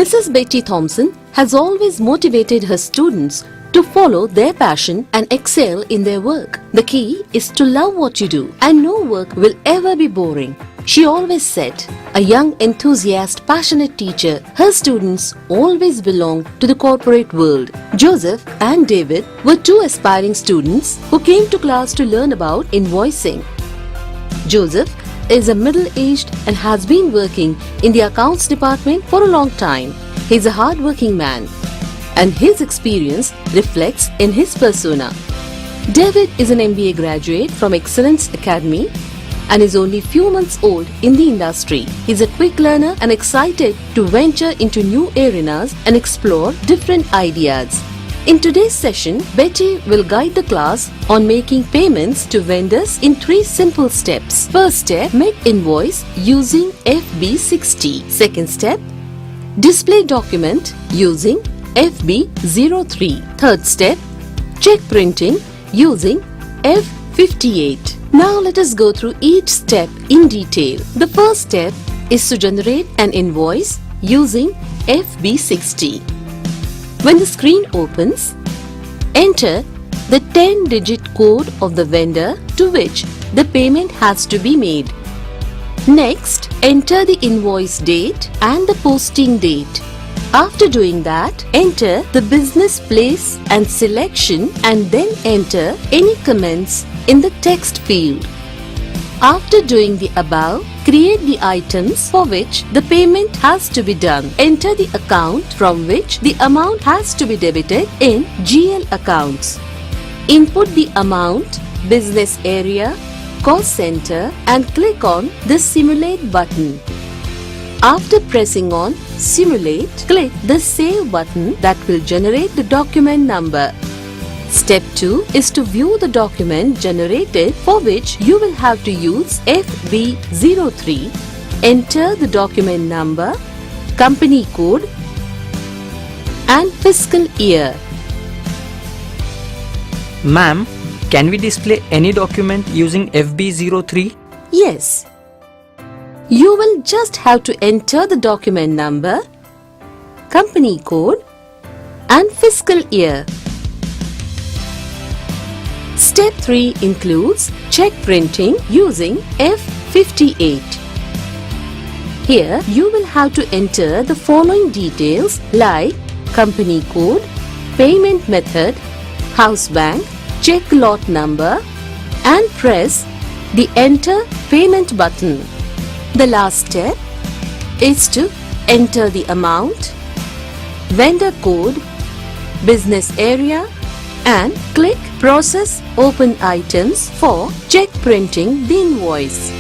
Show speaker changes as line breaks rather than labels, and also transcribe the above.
Mrs. Betty Thompson has always motivated her students to follow their passion and excel in their work. The key is to love what you do, and no work will ever be boring. She always said, a young, enthusiast, passionate teacher, her students always belong to the corporate world. Joseph and David were two aspiring students who came to class to learn about invoicing. Joseph is a middle-aged and has been working in the accounts department for a long time. He is a hard-working man, and his experience reflects in his persona. David is an MBA graduate from Excellence Academy and is only few months old in the industry. He is a quick learner and excited to venture into new arenas and explore different ideas. In today's session, Betty will guide the class on making payments to vendors in 3 simple steps. First step, make invoice using FB60. Second step, display document using FB03. Third step, check printing using F58. Now let us go through each step in detail. The first step is to generate an invoice using FB60. When the screen opens, enter the 10-digit code of the vendor to which the payment has to be made. Next, enter the invoice date and the posting date. After doing that, enter the business place and selection and then enter any comments in the text field. After doing the above, create the items for which the payment has to be done. Enter the account from which the amount has to be debited in GL accounts. Input the amount, business area, cost center and click on the Simulate button. After pressing on Simulate, click the Save button that will generate the document number. Step 2 is to view the document generated for which you will have to use FB03. Enter the document number, company code and fiscal year.
Ma'am, can we display any document using FB03?
Yes. You will just have to enter the document number, company code and fiscal year. Step 3 includes check printing using F58. Here you will have to enter the following details like company code, payment method, house bank, check lot number and press the Enter Payment button. The last step is to enter the amount, vendor code, business area and click Process Open Items for check printing the invoice.